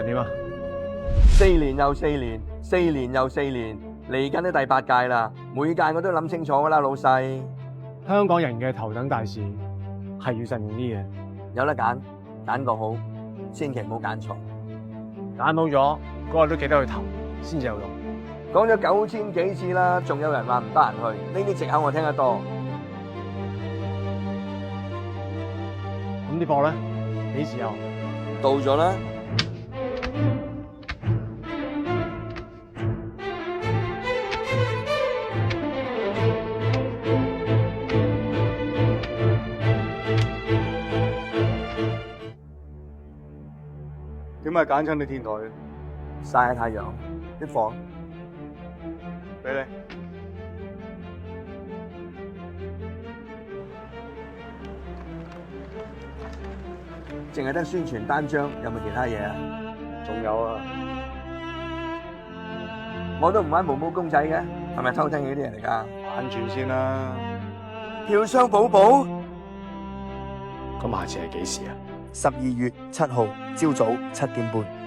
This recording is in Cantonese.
成點啊？4年又4年，4年又4年，嚟緊都第8屆啦。每屆我都諗清楚噶啦，老細。香港人嘅頭等大事係要實現啲嘢，有得揀，揀個好，千祈唔好揀錯。揀好咗嗰日都記得去投，先至有用。講咗9000幾次啦，仲有人話唔得閒去，呢啲藉口我聽得多。咁啲貨咧幾時有？到咗啦。點解揀親你天台嘅？曬下太陽，啲貨俾你。淨係得宣傳單張，有冇其他嘢啊？仲有啊，我都唔玩毛毛公仔嘅，係咪偷聽嗰啲人嚟㗎？玩住先啦。票箱寶寶，咁下次係幾時啊？ 12月7號朝早7點半。